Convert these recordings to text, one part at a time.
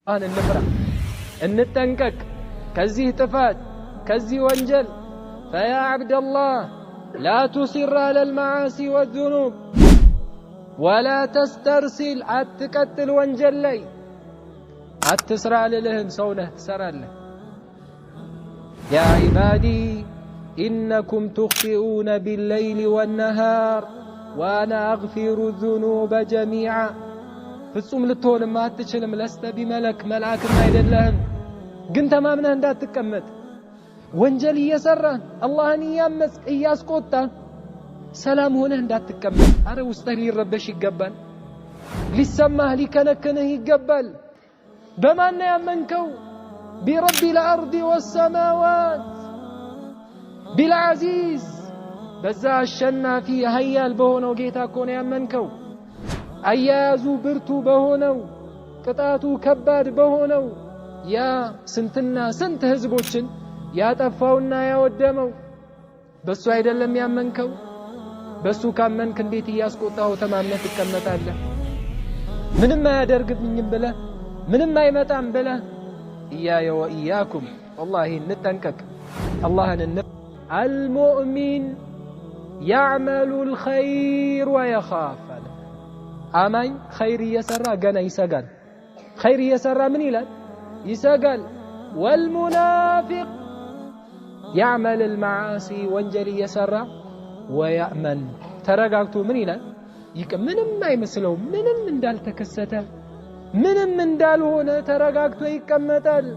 እንፍራ እንጠንቀቅ ከዚህ ጥፋት ከዚህ ወንጀል فيا عبد الله لا تصر على المعاصي والذنوب ولا تسترسل أتقتل وانجل لي أتسرع لهم سونه تسرع له يا عبادي إنكم تخطئون بالليل والنهار وأنا أغفر الذنوب جميعا ፍጹም ልትሆን ማትችልም ለስተ ቢመለክ መልአክ አይደለህም ግን ተማምነህ እንዳትቀመጥ ወንጀል እየሰራ አላህን ያመጽ እያስቆጣ ሰላም ሆነህ እንዳትቀመጥ አረ ውስጥህ ሊረበሽ ይገባል ሊሰማህ ሊከነከነህ ይገባል በማን ያመንከው برب الأرض والسماوات بالعزيز በዛ አሸናፊ ኃያል በሆነው ጌታ እኮ ነው ያመንከው አያያዙ ብርቱ በሆነው ቅጣቱ ከባድ በሆነው ያ ስንትና ስንት ህዝቦችን ያጠፋውና ያወደመው በሱ አይደለም ያመንከው በሱ ካመንክ እንዴት ያስቆጣው ተማምነህ ትቀመጣለህ ምንም አያደርግብኝም ብለህ ምንም አይመጣም ብለህ ኢያየ ወኢያኩም والله እንጠንቀቅ አላህን المؤمن يعمل الخير ويخاف አማኝ ኸይር እየሰራ ገና ይሰጋል ኸይር እየሰራ ምን ይላል ይሰጋል والمنافق يعمل المعاصي ወንጀል እየሰራ ويأمن ተረጋግቶ ምን ይላል ምንም አይመስለው ምንም እንዳልተከሰተ ምንም እንዳልሆነ ተረጋግቶ ይቀመጣል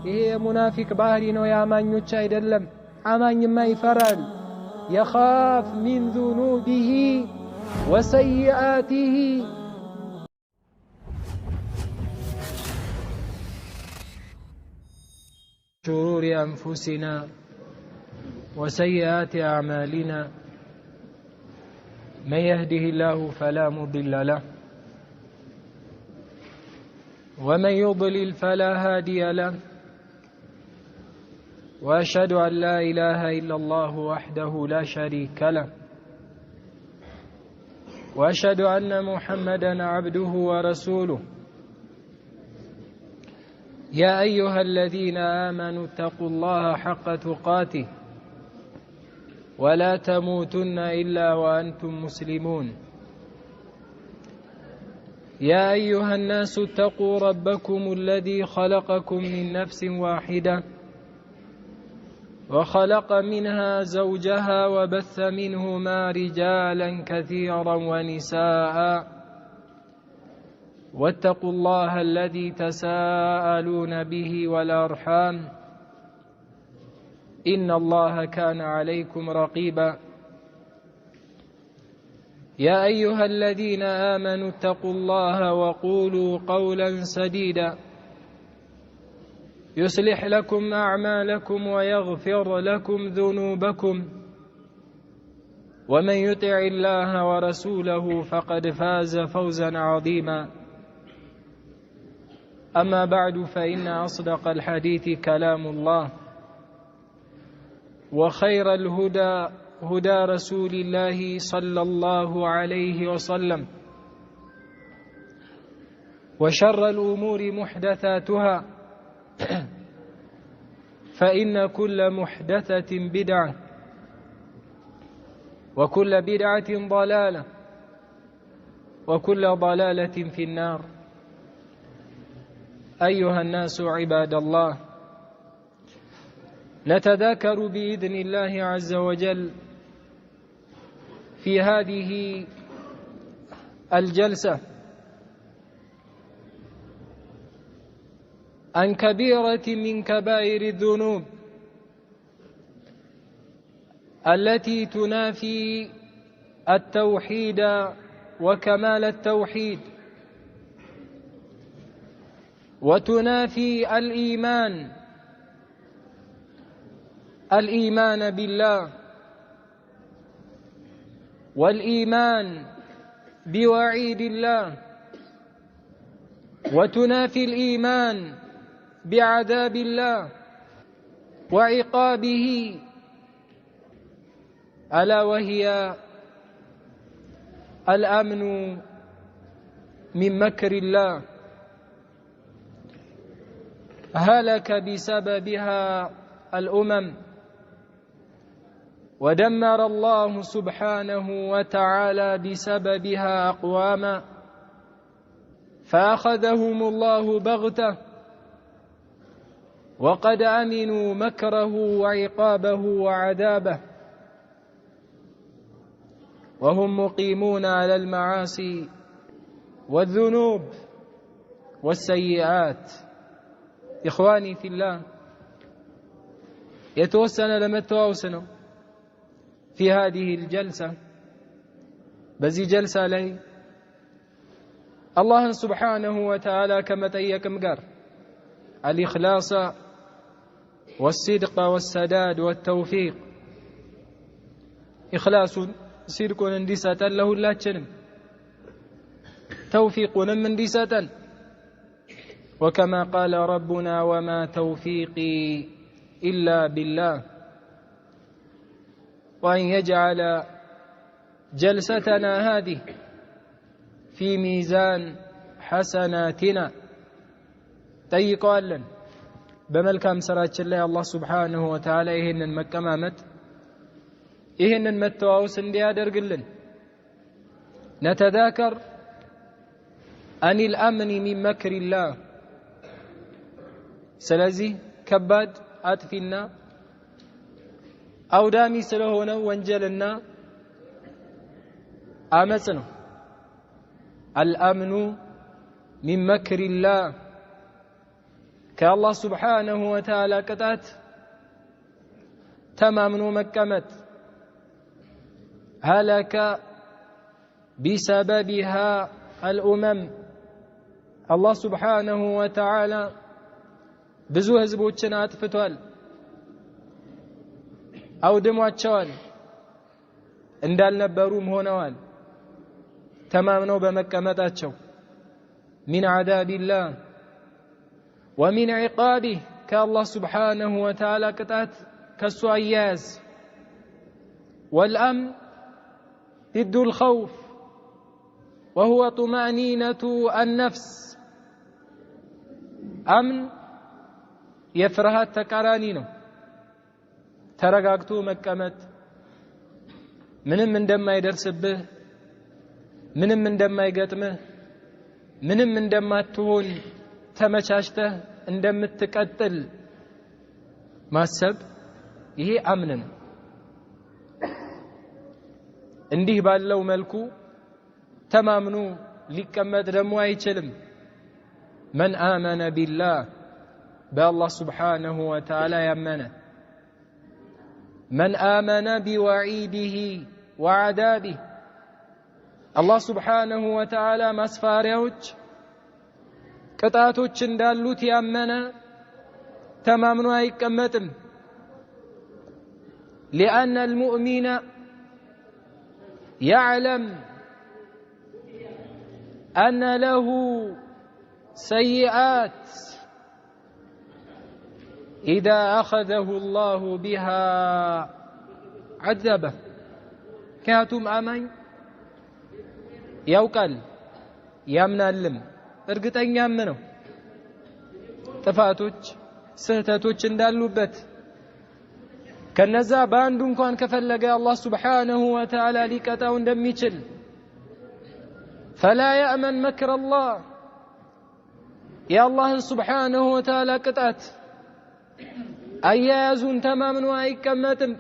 ይሄ ሙናፊቅ ባህሪ ነው ያማኞች አይደለም አማኝማ ይፈራል يخاف من ذنوبه وسيئاته شرور أنفسنا وسيئات أعمالنا من يهده الله فلا مضل له ومن يضلل فلا هادي له وأشهد أن لا إله إلا الله وحده لا شريك له وأشهد أن محمدًا عبده ورسوله يا أيها الذين آمنوا اتقوا الله حق تقاته ولا تموتن إلا وأنتم مسلمون يا أيها الناس اتقوا ربكم الذي خلقكم من نفس واحدة وخلق منها زوجها وبث منهما رجالا كثيرا ونساء واتقوا الله الذي تساءلون به والأرحام إن الله كان عليكم رقيبا يا أيها الذين آمنوا اتقوا الله وقولوا قولا سديدا يصلح لكم أعمالكم ويغفر لكم ذنوبكم ومن يطع الله ورسوله فقد فاز فوزا عظيما أما بعد فإن أصدق الحديث كلام الله وخير الهدى هدى رسول الله صلى الله عليه وسلم وشر الأمور محدثاتها فإن كل محدثة بدعة وكل بدعة ضلالة وكل ضلالة في النار أيها الناس عباد الله نتذاكر بإذن الله عز وجل في هذه الجلسة عن كبيرة من كبائر الذنوب التي تنافي التوحيد وكمال التوحيد وتنافي الإيمان بالله والإيمان بوعيد الله وتنافي الإيمان بعذاب الله وعقابه ألا وهي الأمن من مكر الله هلك بسببها الأمم، ودمر الله سبحانه وتعالى بسببها أقواما، فأخذهم الله بغتة وقد أمنوا مكره وعقابه وعذابه، وهم مقيمون على المعاصي والذنوب والسيئات. إخواني في الله، يتوسن لمتواوسنا في هذه الجلسة، بزي جلسة لي الله سبحانه وتعالى كما تيكم قر الإخلاص والصدق والسداد والتوفيق. إخلاص صدق اندسة له لا تشنم، توفيق من اندسة، وكما قال ربنا وما توفيقي إلا بالله. وأن يجعل جلستنا هذه في ميزان حسناتنا. تيقوا لن بملكام سراتش الله الله سبحانه وتعالى إهن المكمامت إهن المتواوس انديا درقلن. نتذاكر عن الأمن من مكر الله. سلازي كباد أتفلنا أودامي سلهونا وانجلنا آمسنا. الأمن من مكر الله كالله سبحانه وتعالى قطعت تمامن مكمت هلك بسببها الأمم. الله سبحانه وتعالى بزو هزبوچن አጥፍቷል፣ አውድሟቸዋል፣ እንዳልነበሩም ሆነዋል ተማምነው በመቀመጣቸው። من عذاب الله ومن عقابه كالله سبحانه وتعالى قطعت كسو أياز. والأمن ضد الخوف وهو طمأنينة النفس. أمن የፍርሃት ተቃራኒ ነው። ተረጋግቶ መቀመጥ፣ ምንም እንደማይደርስብህ፣ ምንም እንደማይገጥምህ፣ ምንም እንደማትሆን ተመቻችተህ እንደምትቀጥል ማሰብ፣ ይሄ አምን ነው። እንዲህ ባለው መልኩ ተማምኖ ሊቀመጥ ደግሞ አይችልም። من آمن بالله بالله سبحانه وتعالى يمنه، من آمن بوعيده وعذابه. الله سبحانه وتعالى مسفاريوች ቅጣቶች እንዳሉት ያመነ ተማምኖ አይቀመጥም። لأن المؤمن يعلم أن له سيئات إذا أخذه الله بها عذبه. كاتم أمين يوكل يمنالم እርግጠኛ ነው ጥፋቶች ስህተቶች እንዳሉበት። ከነዛ በአንዱ እንኳን ከፈለገ አላህ Subhanahu Wa Ta'ala ሊቀጣው እንደሚችል فلا يأمن مكر الله يا الله سبحانه وتعالى ቅጣት أيازون تماما وأيكمتم.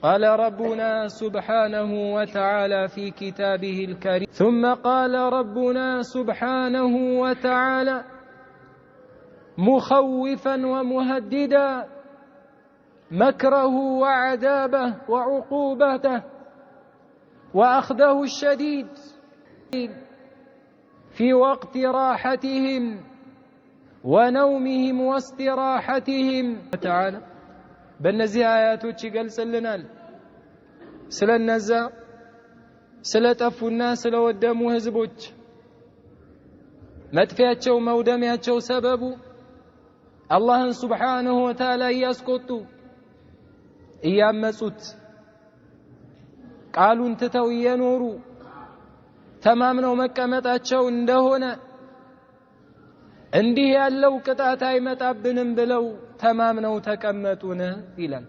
قال ربنا سبحانه وتعالى في كتابه الكريم ثم قال ربنا سبحانه وتعالى مخوفا ومهددا مكره وعذابه وعقوبته وأخذه الشديد في وقت راحتهم ونومهم واستراحتهم تعالى. በእነዚህ አያቶች ይገልጽልናል ስለነዛ ስለጠፉና ስለወደሙ ህዝቦች መጥፊያቸው መውደሚያቸው ሰበቡ አላህን Subhanahu Wa Ta'ala ያስቆጡ እያመጹት ቃሉን ትተው የኖሩ ተማምነው መቀመጣቸው እንደሆነ እንዲህ ያለው ቅጣት አይመጣብንም ብለው ተማምነው ተቀመጡን ይላል።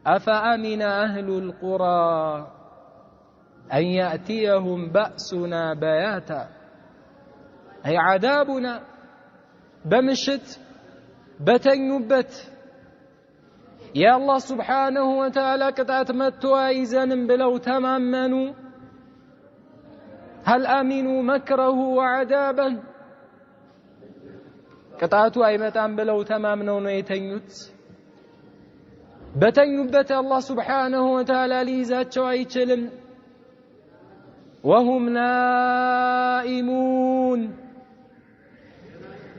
አፈአሚነ አህሉል ቁራ አን ያእቲየሁም በእሱና በያታ አይ ዓዛቡና በምሽት በተኙበት የአላህ ስብሓነሁ ወተዓላ ቅጣት መጥቶ አይዘንም ብለው ተማመኑ። هل آمنوا مكره وعذابه ቅጣቱ አይመጣም ብለው ተማምነው ነው የተኙት። በተኙበት አላህ ስብሓነሁ ወተዓላ ሊይዛቸው አይችልም። وهم نائمون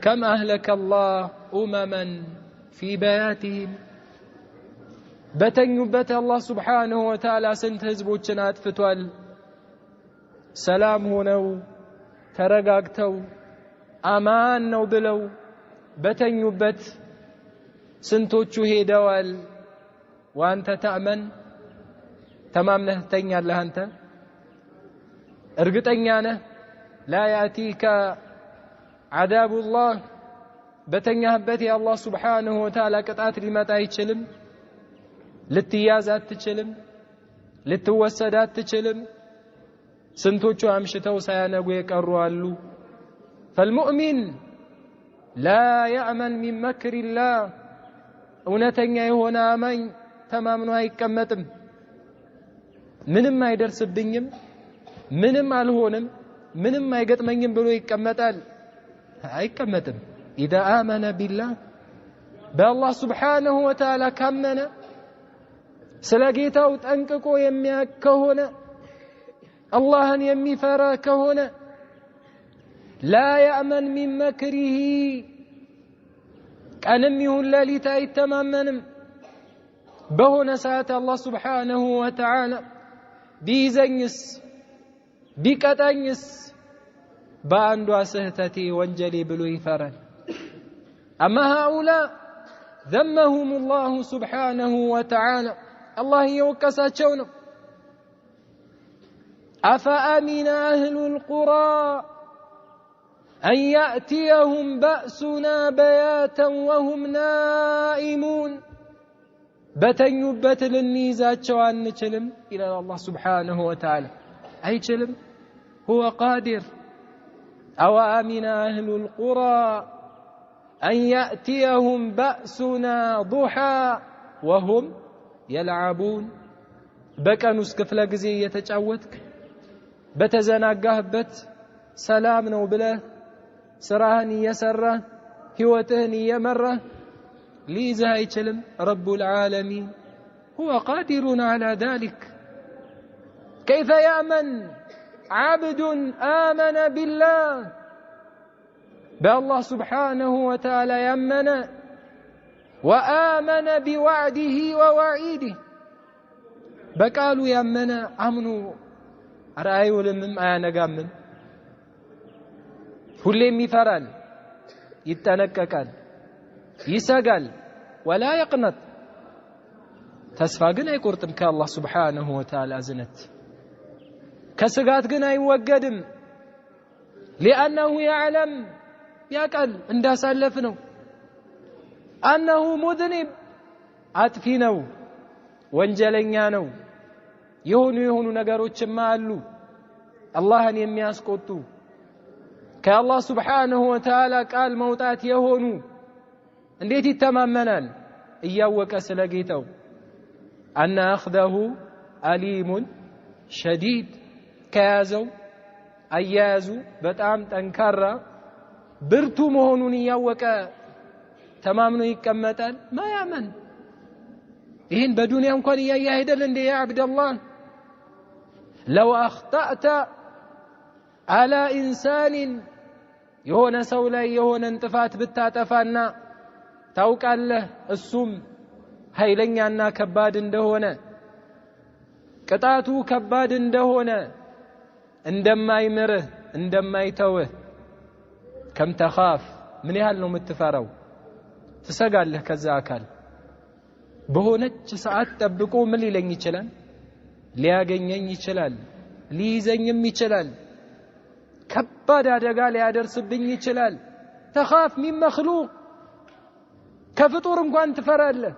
كم أهلك الله أمما في بياتهم በተኙበት አላህ ስብሓነሁ ወተዓላ ስንት ህዝቦችን አጥፍቷል። ሰላም ሆነው ተረጋግተው አማን ነው ብለው በተኙበት ስንቶቹ ሄደዋል። ወአንተ ተእመን ተማምነህ ተኛለህ። አንተ እርግጠኛ ነህ ላ ያእቲከ ዓዛቡላህ በተኛህበት የአላህ ስብሓነሁ ወተዓላ ቅጣት ሊመጣ አይችልም። ልትያዝ አትችልም። ልትወሰድ አትችልም። ስንቶቹ አምሽተው ሳያነጉ የቀሩ አሉ። ፈልሙእሚን ላ ያእመን ሚን መክሪላህ እውነተኛ የሆነ አማኝ ተማምኖ አይቀመጥም። ምንም አይደርስብኝም፣ ምንም አልሆንም፣ ምንም አይገጥመኝም ብሎ ይቀመጣል? አይቀመጥም። ኢዛ አመነ ቢላህ በአላህ ስብሓነሁ ወተዓላ ካመነ ስለ ጌታው ጠንቅቆ የሚያውቅ ከሆነ አላህን የሚፈራ ከሆነ ላ ያእመን ሚን መክሪሂ ቀንም ይሁን ሌሊት አይተማመንም። በሆነ ሰዓት አላህ ስብሓነሁ ወተዓላ ቢይዘኝስ ቢቀጣኝስ በአንዷ ስህተቴ ወንጀሌ ብሎ ይፈራል። አማ ሃኡላ ዘመሁም አላሁ ስብሓነሁ ወተዓላ አላህ እየወቀሳቸው ነው። أفأمن أهل القرى أن يأتيهم بأسنا بياتا وهم نائمون بتنيبت للنيزات شوان نشلم إلى الله سبحانه وتعالى أي شلم هو قادر. أو أمن أهل القرى أن يأتيهم بأسنا ضحى وهم يلعبون بكنوس كفل جزي يتجاوتك በተዘናጋህበት ሰላም ነው ብለህ ስራህን እየሰራህ ህይወትህን እየመራህ ሊይዝህ አይችልም። ረቡል ዓለሚን ሁወ ቃዲሩን ዐላ ዛሊክ። ከይፈ ያእመን ዓብዱን አመነ ቢላህ በአላህ ስብሓነሁ ወተዓላ ያመነ ወአመነ ቢወዕዲሂ ወወዒዲህ በቃሉ ያመነ አምኖ አይውልምም አያነጋምም። ሁሌም ይፈራል፣ ይጠነቀቃል፣ ይሰጋል። ወላ የቅነጥ ተስፋ ግን አይቆርጥም ከአላህ ስብሓነሁ ወተዓላ እዝነት። ከስጋት ግን አይወገድም። ሊአነሁ ያዕለም ያቃል እንዳሳለፍ ነው። አነሁ ሙዝኒብ አጥፊ ነው፣ ወንጀለኛ ነው። የሆኑ ነገሮችማ አሉ አላህን የሚያስቆጡ ከአላህ ስብሓነሁ ወተዓላ ቃል መውጣት የሆኑ። እንዴት ይተማመናል እያወቀ ስለ ጌታው? አነ አኽዘሁ አሊሙን ሸዲድ ከያዘው አያያዙ በጣም ጠንካራ ብርቱ መሆኑን እያወቀ ተማምኖ ይቀመጣል? ማያመን ይህን በዱንያ እንኳን እያየ አይደል እንዴ? ያ አብደላህ ለው አኽጠእተ አላ ኢንሳኒን የሆነ ሰው ላይ የሆነን ጥፋት ብታጠፋና ታውቃለህ እሱም ኃይለኛና ከባድ እንደሆነ ቅጣቱ ከባድ እንደሆነ እንደማይምርህ እንደማይተውህ ከም ተኻፍ ምን ያህል ነው የምትፈራው? ትሰጋለህ ከዛ አካል። በሆነች ሰዓት ጠብቆ ምን ሊለኝ ይችላል? ሊያገኘኝ ይችላል፣ ሊይዘኝም ይችላል፣ ከባድ አደጋ ሊያደርስብኝ ይችላል። تخاف من مخلوق كفطور እንኳን ትፈራለህ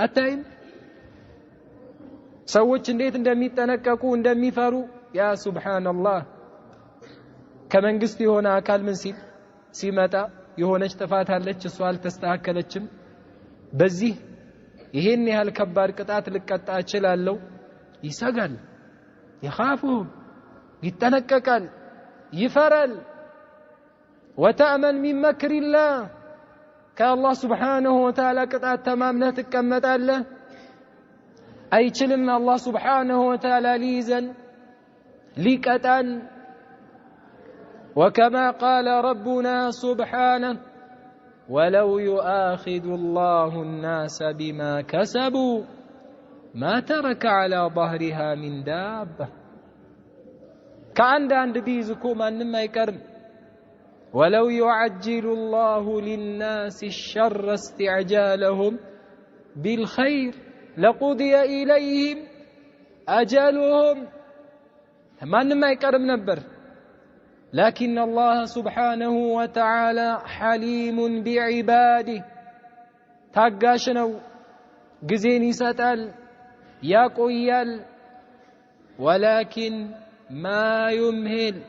አታይም ሰዎች እንዴት እንደሚጠነቀቁ እንደሚፈሩ ያ ሱብሃንአላህ ከመንግስት የሆነ አካል ምን ሲመጣ የሆነች ጥፋት አለች እሷ አልተስተካከለችም በዚህ ይሄን ያህል ከባድ ቅጣት ልቀጣ እችላለሁ ይሰጋል يخافهم يتنككل يفرل وتأمن من مكر الله كالله سبحانه وتعالى قطعت تمامنا تكمتاله أي چلم الله سبحانه وتعالى ليزن لكتان وكما قال ربنا سبحانه ولو يؤاخذ الله الناس بما كسبوا ما ترك على ظهرها من دابة كأن بيزكو ما يكرم ولو يعجل الله للناس الشر استعجالهم بالخير لقضي إليهم أجلهم ما يكرم نبر لكن الله سبحانه وتعالى حليم بعباده تاقاشنو قزيني ستال يقويل ولكن ما يمهل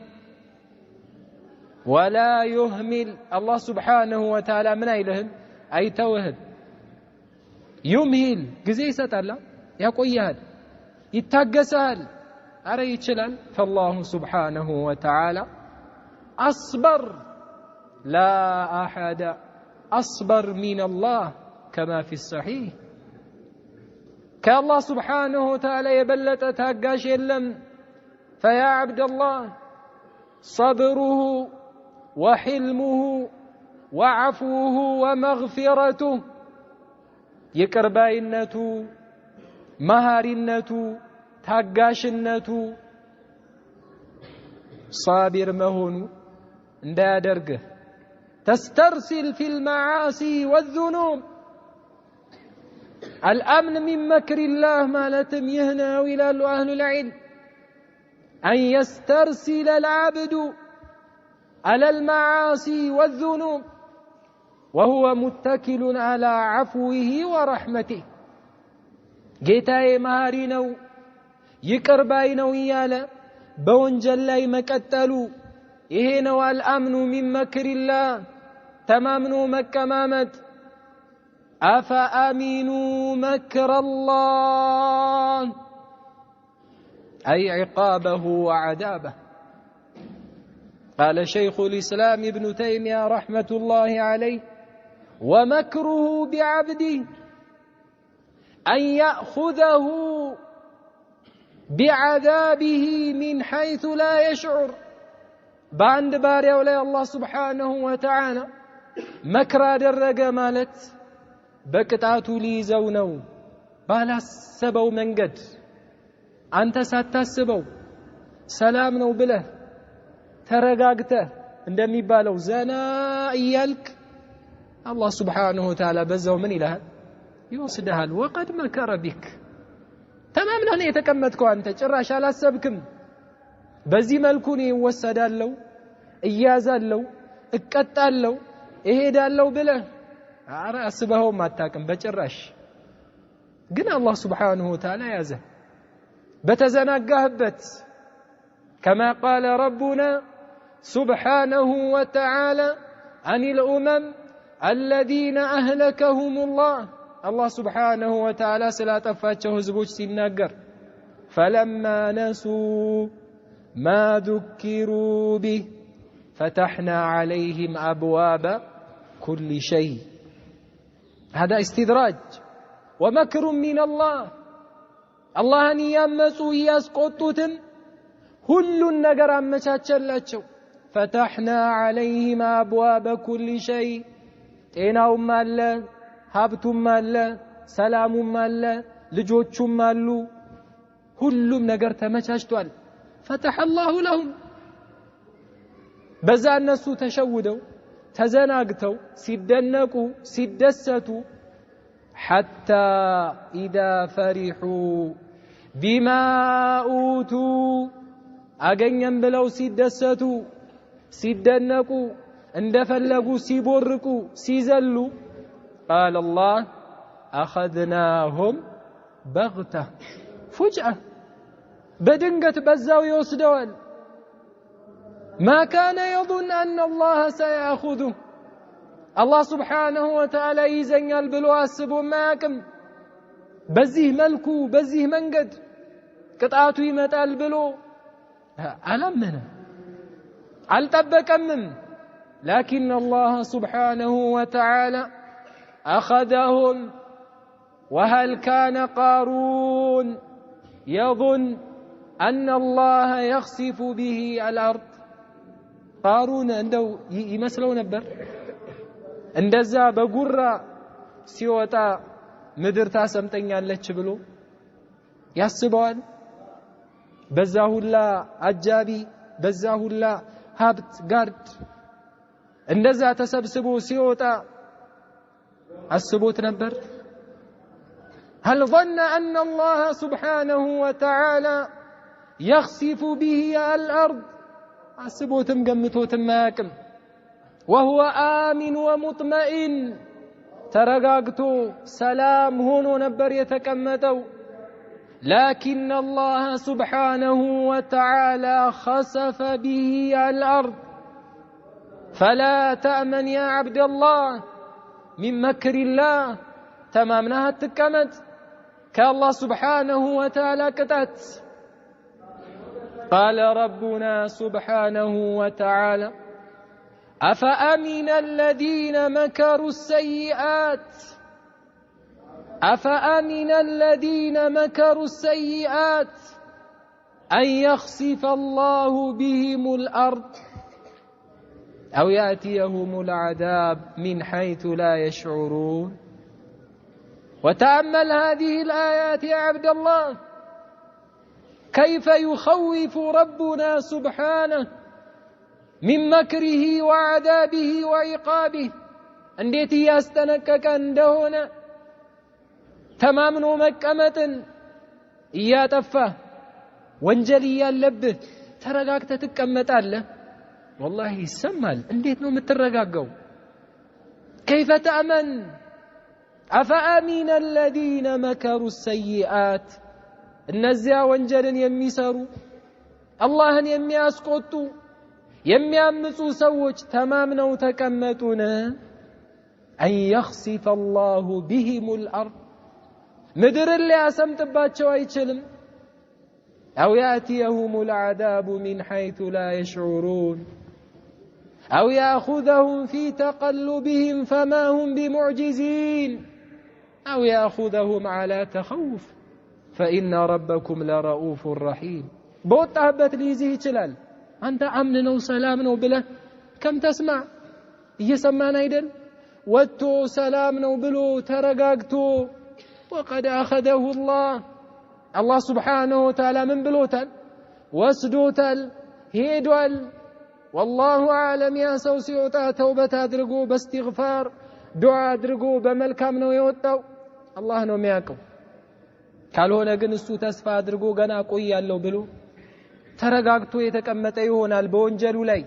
ولا يهمل الله سبحانه وتعالى من أيلهم أي توهد يمهل قزي ستال يقويل يتاقسال أرى يتشلال فالله سبحانه وتعالى أصبر لا أحد أصبر من الله كما في الصحيح كالله سبحانه وتعالى يبلت تاقاش يلم فيا عبد الله صبره وحلمه وعفوه ومغفرته يكرباينته مهارنته تاقاشنته صابر مهون دا درقه تسترسل في المعاصي والذنوب الأمن من مكر الله مالتم يهنا ويلال أهل العلم أن يسترسل العبد على المعاصي والذنوب وهو متكل على عفوه ورحمته جيتاي مهارينو يكرباينو يالا بونجل لا يمكتلو يهنو الأمن من مكر الله تمامنو مكمامت أفأمنوا مكر الله أي عقابه وعذابه قال شيخ الإسلام ابن تيمية رحمة الله عليه ومكره بعبده أن يأخذه بعذابه من حيث لا يشعر باند باري ولا الله سبحانه وتعالى مكرا درق مالت بكتاتو لي زونو بالا سبو منقد أنت ساتسبو سلام نو بله ترقاقته عندما يبالو زنا إيالك الله سبحانه وتعالى بزو من إله يوصدها وقد مكر بك تمام لن يتكمتكو أنت جراش على السبكم بزي ملكوني وسدالو إيازالو اكتالو إهدالو بله أسبهو ما تاكم بجراش قنا الله سبحانه وتعالى يازه بتزناقهبت كما قال ربنا سبحانه وتعالى عن الأمم الذين أهلكهم الله سبحانه وتعالى سلا تفاتشه زبوج سنقر فلما نسوا ما ذكروا به فتحنا عليهم أبواب كل شيء هذا استدراج ومكر من الله አላህን ያመጹ ያስቆጡትን ሁሉን ነገር አመቻቸላቸው فتحنا عليهم أبواب كل شيء ጤናውም አለ ሀብቱም አለ ሰላሙም አለ ልጆቹም አሉ ሁሉም ነገር ተመቻችቷል فتح الله لهم በዛ እነሱ ተሸውደው ተዘናግተው ሲደነቁ ሲደሰቱ حتى إذا فرحوا بما أوتوا أجنن بلو سيدساتو سيدنكو እንደፈለጉ ሲቦርቁ ሲዘሉ قال الله أخذناهم بغتة فجأة بدنقة بزاو يوسدوال ما كان يظن أن الله سيأخذه الله سبحانه وتعالى يزنيال بلو أسبو ماكم بزيه ملكو بزيه منقد قطعاتو يمتال بلو ألمنا التبكمم لكن الله سبحانه وتعالى أخذهم وهل كان قارون يظن أن الله يخسف به الأرض قارون عنده يمسلو نبر እንደዛ በጉራ ሲወጣ ምድር ታሰምጠኛለች ብሎ ያስበዋል በዛ ሁላ አጃቢ በዛ ሁላ ሀብት ጋርድ እንደዛ ተሰብስቦ ሲወጣ አስቦት ነበር هل ظن أن الله سبحانه وتعالى يخسف به الأرض አስቦትም ገምቶትም ማያቅም وهو آمن ومطمئن ترغاغتو سلام هونو نبر يتكمتو لكن الله سبحانه وتعالى خسف به الأرض فلا تأمن يا عبد الله من مكر الله تمامناها التكمت كالله سبحانه وتعالى كتت قال ربنا سبحانه وتعالى أفأمن الذين مكروا السيئات أفأمن الذين مكروا السيئات أن يخسف الله بهم الأرض أو يأتيهم العذاب من حيث لا يشعرون وتأمل هذه الآيات يا عبد الله كيف يخوف ربنا سبحانه من مكره وعذابه وعقابه እንዴት ያስተነቀቀ እንደሆነ ተማምኖ መቀመጥን እያጠፋ ወንጀል ያለብህ ተረጋግተህ ትቀመጣለህ والله ይሰማል እንዴት ነው የምትረጋጋው كيف تأمن أفأمن الذين مكروا السيئات እነዚያ ወንጀልን የሚሰሩ አላህን የሚያስቆጡ የሚያምፁ ሰዎች ተማምነው ተቀመጡን أن يخسف الله بهم الأرض ምድር ሊያሰምጥባቸው አይችልም أو يأتيهم العذاب من حيث لا يشعرون أو يأخذهم في تقلبهم فما هم بمعجزين أو يأخذهم على تخوف فإن ربكم لرؤوف رحيم بوطهبت ليزيه ይችላል أنت أمن نو سلام نو بله كم تسمع يسمعنا يدل واتو سلام نو بلو ترقاقتو وقد أخذه الله سبحانه وتعالى من بلوتل واسدوتل هيدوال والله أعلم يا سوسيوتا توبة أدرقو باستغفار دعاء أدرقو بملكام نو يوتو الله نو مياكو قالوا نقنسو تسفى أدرقو قنا قوي اللو بلو ተረጋግቶ የተቀመጠ ይሆናል በወንጀሉ ላይ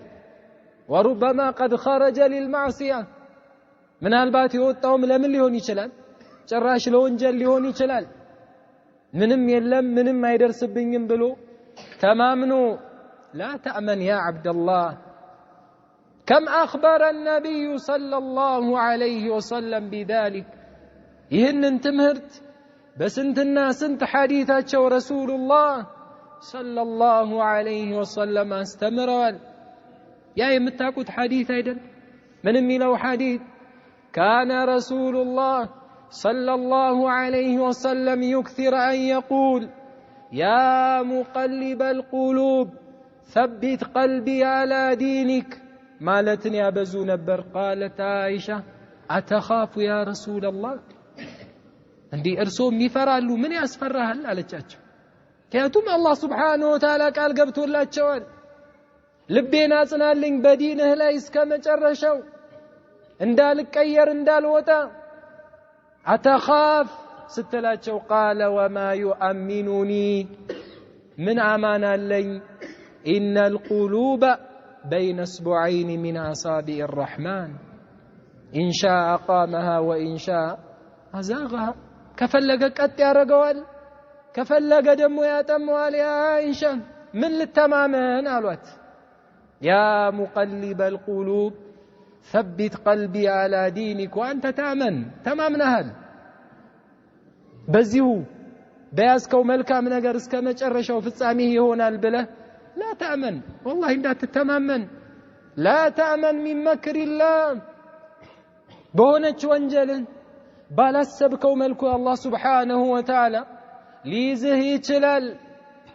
وربما قد خرج للمعصيه ምናልባት የወጣውም ለምን ሊሆን ይችላል ጭራሽ ለወንጀል ሊሆን ይችላል ምንም የለም ምንም አይደርስብኝም ብሎ ተማምኖ لا تأمن يا عبد الله كم أخبر النبي صلى الله عليه وسلم بذلك ይህንን ትምህርት በስንትና ስንት ሐዲታቸው ረሱሉላህ صلى الله عليه وسلم استمروا يا يمتاكوت حديث ايضا من ميلو حديث كان رسول الله صلى الله عليه وسلم يكثر أن يقول يا مقلب القلوب ثبت قلبي على دينك مالتني أبزو نبر قالت عائشة أتخاف يا رسول الله عندي إرسوم يفرالو من يسفرها على الجاج كياتم الله سبحانه وتعالى قال قبتوا الله الشوال لبينا صنالين بدينه لا يسكم جرشو اندالك كير اندال وتا أتخاف ستلاتشو قال وما يؤمنني من أمان اللين إن القلوب بين اصبعين من أصابع الرحمن إن شاء قامها وإن شاء أزاغها كفلق قد يرقوال كفلق دمو يتموال يا عائشة من للتمامين قالوات يا مقلب القلوب ثبت قلبي على دينك وأنت تأمن تمامنا هل بزيهو بيازكو ملكا من أجرس كما تشرشوا في الساميه هنا البله لا تأمن والله إنت تتمامن لا تأمن من مكر الله بونج وانجل بالسبكو ملكو الله سبحانه وتعالى ليزهي تلال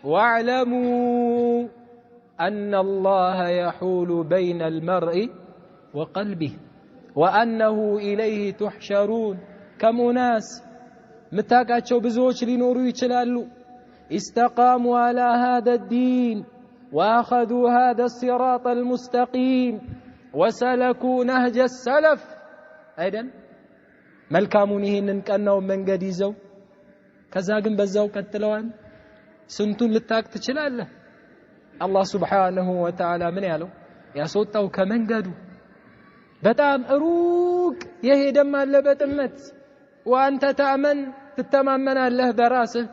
واعلموا أن الله يحول بين المرء وقلبه وأنه إليه تحشرون كم ناس متاقاتشو بزوج لنورو يتلالو استقاموا على هذا الدين وأخذوا هذا الصراط المستقيم وسلكوا نهج السلف أيضا ملكامونهن كأنهم من قديزو كذاقن بزاو كتلوان سنتون للتاك تشلاله الله سبحانه وتعالى من يالو يا صوتو كمن قدو بتام أروك يهدم على بتمت وأنت تأمن تتمامن الله براسه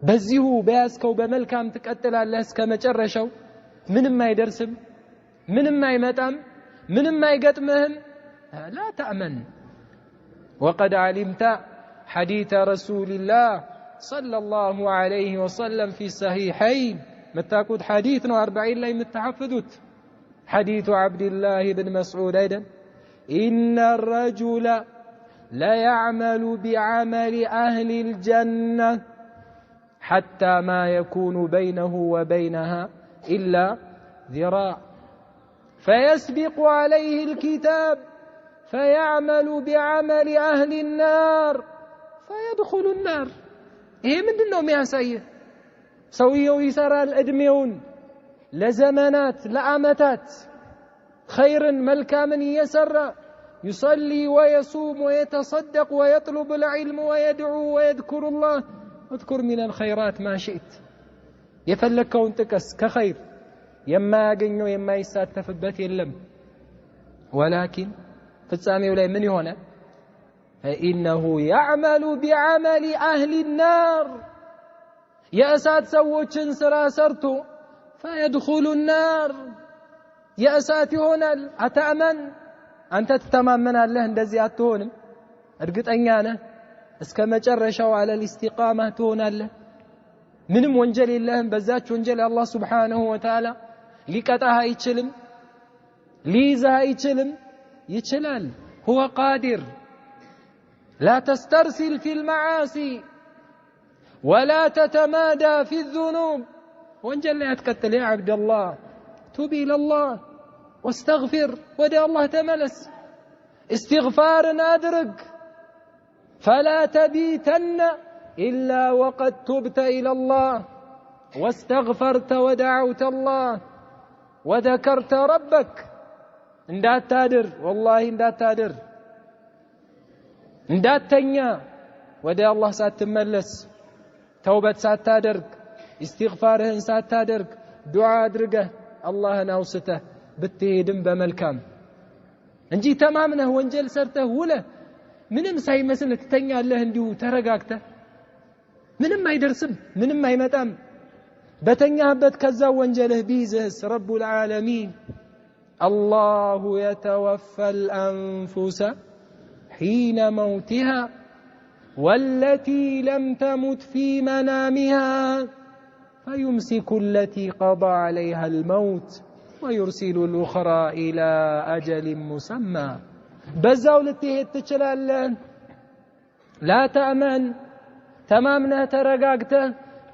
بزيهو بياسكو بملكام تقتل الله كما جرشو من ما يدرسم من ما يمتام من ما يقتمهم لا تأمن وقد علمت حديث رسول الله صلى الله عليه وسلم في الصحيحين متاكد حديث 40 لا متحفظت حديث عبد الله بن مسعود أيضا إن الرجل لا يعمل بعمل أهل الجنة حتى ما يكون بينه وبينها إلا ذراع فيسبق عليه الكتاب فيعمل بعمل أهل النار فيدخل النار إيه من دنهم يا سيد سويوا يسرى الأدميون لزمانات لأمتات خير ملكا من يسر يصلي ويصوم ويتصدق ويطلب العلم ويدعو ويذكر الله واذكر من الخيرات ما شئت يفلك وانتكس كخير يما يقنو يما يساتف بات يلم ولكن في السامي ولا من هنا فإنه يعمل بعمل أهل النار يأسات سووچن سرا سرتو فيدخل النار يأسات هنا أتأمن أنت تتمامن الله اندزي أتهونم أرقطنيا نህ እስከ መጨረሻው على الاستقامة ትሆናለህ ምንም ወንጀል የለህም በዛች ወንጀል አላህ Subhanahu Wa Ta'ala ሊቀጣህ አይችልም ሊይዝህ አይችልም ይችላል هو قادر لا تسترسل في المعاصي ولا تتمادى في الذنوب وانجل لا يتكتل يا عبد الله توب إلى الله واستغفر ودى الله تملس استغفار أدرك فلا تبيتن إلا وقد تبت إلى الله واستغفرت ودعوت الله وذكرت ربك اندات تادر والله اندات تادر اندات تنيا ودى الله ساتملس توبة ساتادرك استغفارهن ساتادرك دعاء درقه الله ناوسته بتهدم بملكام እንጂ ተማምነህ ወንጀል ሰርተህ ውለህ ምንም ሳይመስል ትተኛለህ እንዲሁ ተረጋግተህ ምንም አይደርስም ምንም አይመጣም በተኛህበት ከዛ ወንጀልህ ቢይዝህስ ረቡል ዓለሚን الله يتوفى الأنفس حين موتها والتي لم تمت في منامها فيمسك التي قضى عليها الموت ويرسل الأخرى إلى أجل مسمى بزاو لتهد تشلالن لا تأمن تمامنا ترقاقته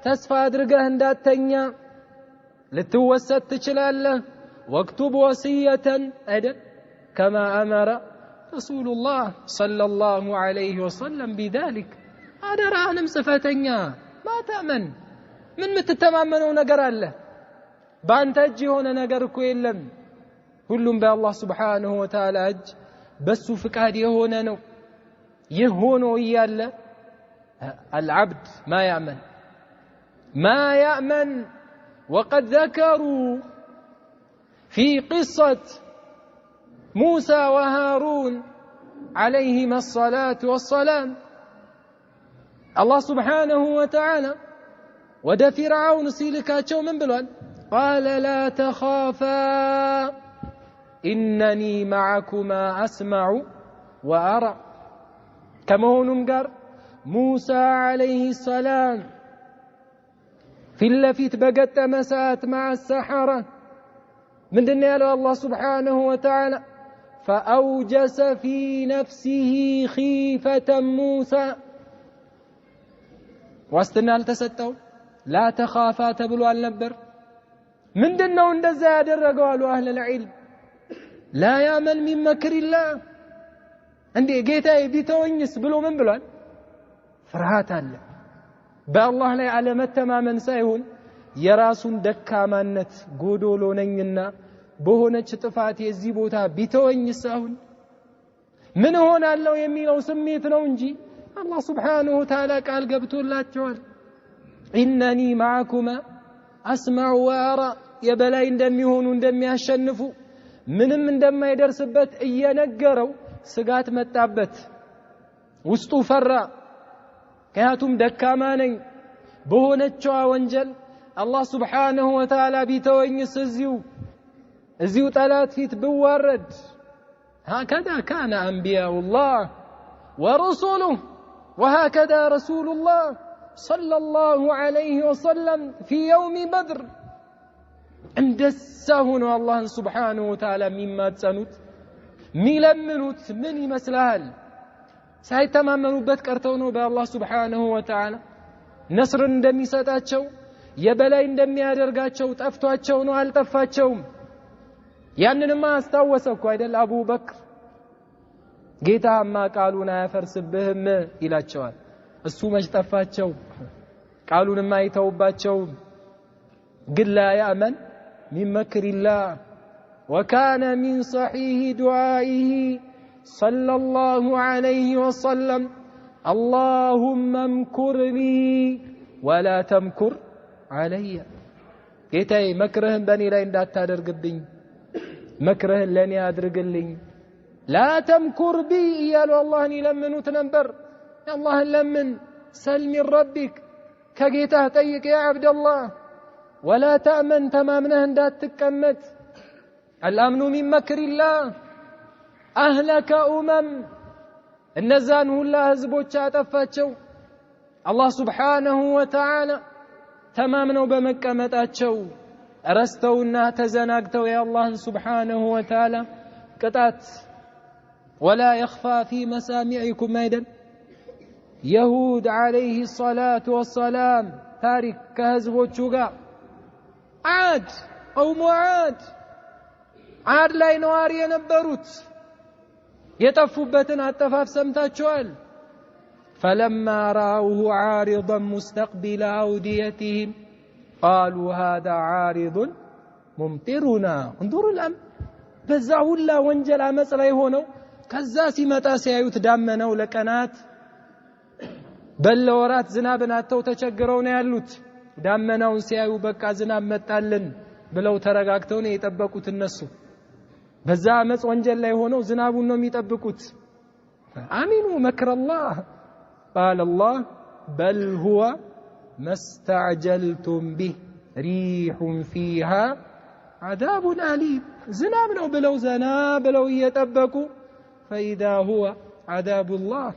تسفى درقه انداتنيا لتوسط تشلالن واكتب وصية أدب كما أمر رسول الله صلى الله عليه وسلم بذلك هذا رأى صفتنيا ما تأمن من متتمامنون قرال له بانت اجي هنا نقركو يلم كلهم بالله سبحانه وتعالى اج بس فقاد يهونا نو يهونو يالا العبد ما يأمن وقد ذكروا في قصة موسى وهارون عليهما الصلاة والسلام الله سبحانه وتعالى ودى فرعون سيلكاتشو من بلوان قال لا تخافا إنني معكما أسمع وأرى كما هو نمقر موسى عليه السلام في اللفت بقت مسات مع السحرة من دنيا له الله سبحانه وتعالى فأوجس في نفسه خيفة موسى واستنال تستو لا تخافا تبلو النبر من دنو اندزا يدرقوا أهل العلم لا يامن من مكر الله عندي جيتا بيتونيس بلو من بلوان فرهات الله بالله لا يعلم تماما سيهون يراسون دكامانت قودولو نيننا بهونة طفات يزيبوتا بيتونيس سيهون من هنا لو يمينو سميتنا ونجي الله سبحانه وتعالى قال قبتوا الله تعالى إنني معكما أسمع وأرى يبلاي اندميهون اندمي هشنفو منم اندما يدرسبت اينقروا سقات متابت وسطو فرا كهاتم دكامانين بهونتشوا وانجل الله سبحانه وتعالى بيتوينس ازيو طلات فيت بوارد هكذا كان أنبياء الله ورسوله وهكذا رسول الله صلى الله عليه وسلم في يوم بدر عند السهون والله سبحانه وتعالى مما تسنوت ميلمنوت من يمسلهال سايتمامنوا بتكرتونو بالله سبحانه وتعالى نصر اندمي ساتاچو يبلاي اندمي يادرغاچو طفتواچو نو አልጠፋቸውም ያንንማ አስተዋወሰኩ አይደል አቡበክር ጌታማ ቃሉን አያፈርስብህም ይላቸዋል እሱ መች ጠፋቸው ቃሉንማ አይተውባቸው ግን لا يأمن من مكر الله وكان من صحيح دعائه صلى الله عليه وسلم اللهم امكر لي ولا تمكر علي ጌታዬ መክረህን በእኔ ላይ እንዳታደርግብኝ መክረህን ለኔ አድርግልኝ لا تمكر بي እያሉ አላህን ይለምኑት ነበር አላህን ለምን سل من ربك ከጌታህ ጠይቅ يا عبد الله ولا تأمن تمامنه اندات تكمت الأمن من مكر الله أهلك النزان الله هزبوت شاتفاتشو الله سبحانه وتعالى تمامنا بمكمتاتشو أرستونا تزناقتو يا الله سبحانه وتعالى قطعت ولا يخفى في مسامعكم أيضا يهود عليه الصلاة والسلام تارك كهزبوت شوقا عاد أو معاد عاد لا ينوار ينبروت يتفبتن التفاف سمتاتشوال فلما رأوه عارضا مستقبل أوديتهم قالوا هذا عارض ممطرنا انظروا الأمر بزعوا الله وانجل مسألة هونو كزاسي متى سيأيوت دامنا ولكنات بل لورات زنابنا تو تشقرون يالوت ዳመናውን ሲያዩ በቃ ዝናብ መጣልን ብለው ተረጋግተው ነው የጠበቁት እነሱ በዛ አመጽ ወንጀል ላይ ሆነው ዝናቡን ነው የሚጠብቁት አሚኑ መክረ الله قال الله بل هو ما استعجلتم به ريح فيها عذاب أليم ዝናብ ነው ብለው ዘና ብለው እየጠበቁ فإذا هو عذاب الله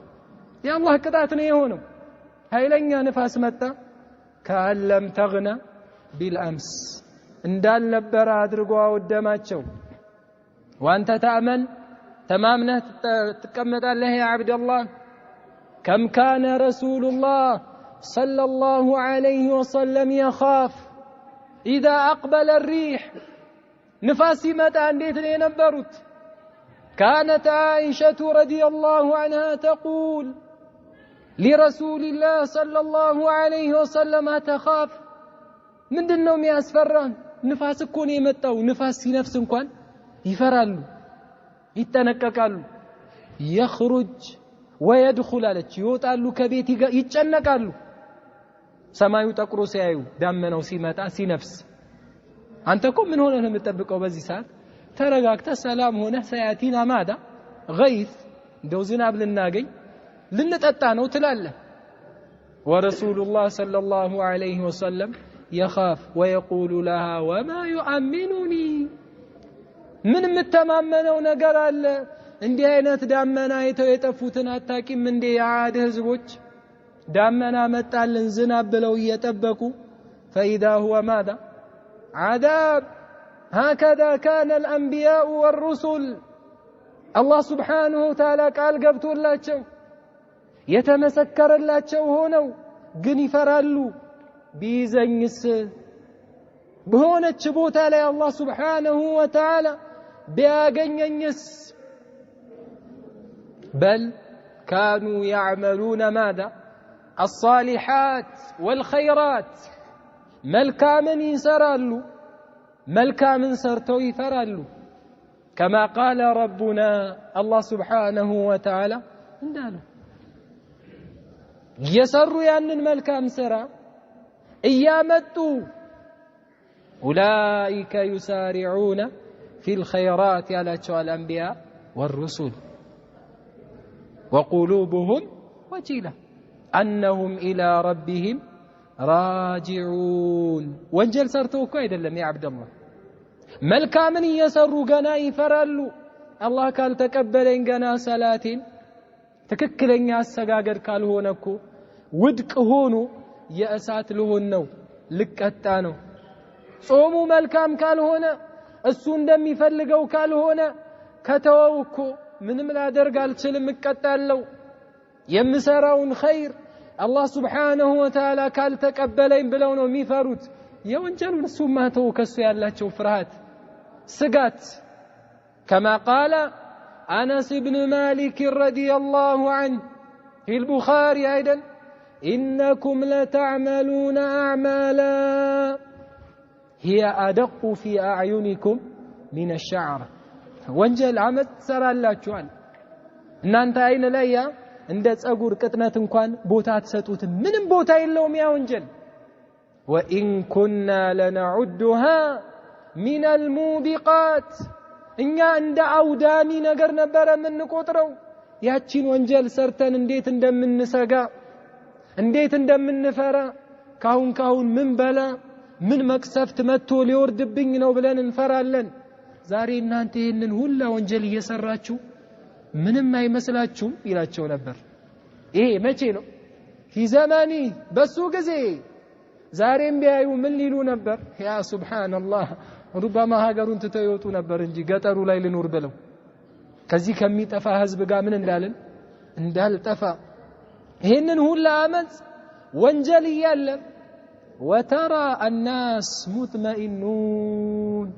يا الله ቅጣት ነው የሆነው ኃይለኛ ንፋስ መጣ كأن لم تغنى بالأمس اندال نبرا أدرقوا ودماتشو وأنت تأمن تمامنا تكمت الله يا عبد الله كم كان رسول الله صلى الله عليه وسلم يخاف إذا أقبل الريح نفاسي متى عنديتني نبرت كانت عائشة رضي الله عنها تقول لرسول الله صلى الله عليه وسلم تخاف من النوم ياسفران نفاس كون يمتاو نفاس نفس كون يفرالو يتنككالو يخرج ويدخل على يوطالو كبيت يتشنقالو سمايو تقرو سيايو دامنو سيمتا سي نفس አንተ እኮ ምን ሆነህ ነው የምትጠብቀው በዚህ ሰዓት ተረጋግተህ ሰላም ሆነህ ሰያቲና ማዳ غيث እንደው ዝናብ ልናገኝ ልንጠጣ ነው ትላለህ ورسول الله صلى الله عليه وسلم يخاف ويقول لها وما يؤمنني من متمامنው ነገር አለ እንዲህ አይነት ዳመና አይተው የጠፉትን አታቂም እንዴ ያዓድ ህዝቦች ዳመና መጣልን ዝናብ ብለው እየጠበቁ فإذا هو ماذا عذاب هكذا كان الأنبياء والرسل الله سبحانه وتعالى قال ገብቶላቸው የተመሰከረላቸው ሆነው ግን ይፈራሉ ቢዘኝስ በሆነች ቦታ ላይ አላህ Subhanahu Wa Ta'ala ቢያገኘኝስ بل كانوا يعملون ماذا الصالحات والخيرات ملكامن يسرالو ملكامن سرتو يفرالو كما قال ربنا الله سبحانه وتعالى اندالو يسروا ያንን መልካም ስራ እያመጡ اولئك يسارعون في الخيرات ያላቸው الانبياء والرسل وقلوبهم وجلة انهم الى ربهم راجعون ወንጀል ሰርተው እኮ አይደለም ያ አብደላህ መልካምን እየሰሩ ገና ይፈራሉ አላህ ካልተቀበለኝ ገና ሰላቴን ትክክለኛ አሰጋገድ ካልሆነኮ ውድቅ ሆኖ የእሳት ልሆን ነው ልቀጣ ነው ጾሙ መልካም ካልሆነ እሱ እንደሚፈልገው ካልሆነ ከተወውኮ ምንም ላደርግ አልችልም እቀጣለሁ የምሰራውን ኸይር አላህ Subhanahu Wa Ta'ala ካልተቀበለኝ ብለው ነው የሚፈሩት የወንጀሉን እሱ ማተው ከሱ ያላቸው ፍርሃት ስጋት كما قال أنس بن مالك رضي الله عنه في البخاري أيضا إنكم لتعملون أعمالا هي أدق في أعينكم من الشعر ወንጀል አመት ሰራላችኋል እናንተ አይነ ላይ ያ እንደ ጸጉር ቅጥነት እንኳን ቦታ ተሰጡት ምንም ቦታ የለውም ያ ወንጀል وإن كنا لنعدها من الموبقات እኛ እንደ አውዳሚ ነገር ነበር የምንቆጥረው ያቺን ወንጀል ሰርተን እንዴት እንደምንሰጋ እንዴት እንደምንፈራ ካሁን ምን በላ ምን መቅሰፍት መጥቶ ሊወርድብኝ ነው ብለን እንፈራለን ዛሬ እናንተ ይሄንን ሁላ ወንጀል እየሰራችሁ ምንም አይመስላችሁም ይላቸው ነበር ይሄ መቼ ነው في زماني በሱ ጊዜ ዛሬም ቢያዩ ምን ሊሉ ነበር ያ ሱብሃንአላህ ربما ሀገሩን ትተው ይወጡ ነበር እንጂ ገጠሩ ላይ ልኖር ብለው ከዚህ ከሚጠፋ ህዝብ ጋር ምን እንዳልጠፋ ይሄንን ሁላ አመጽ ወንጀል ይያለ وترى الناس مطمئنون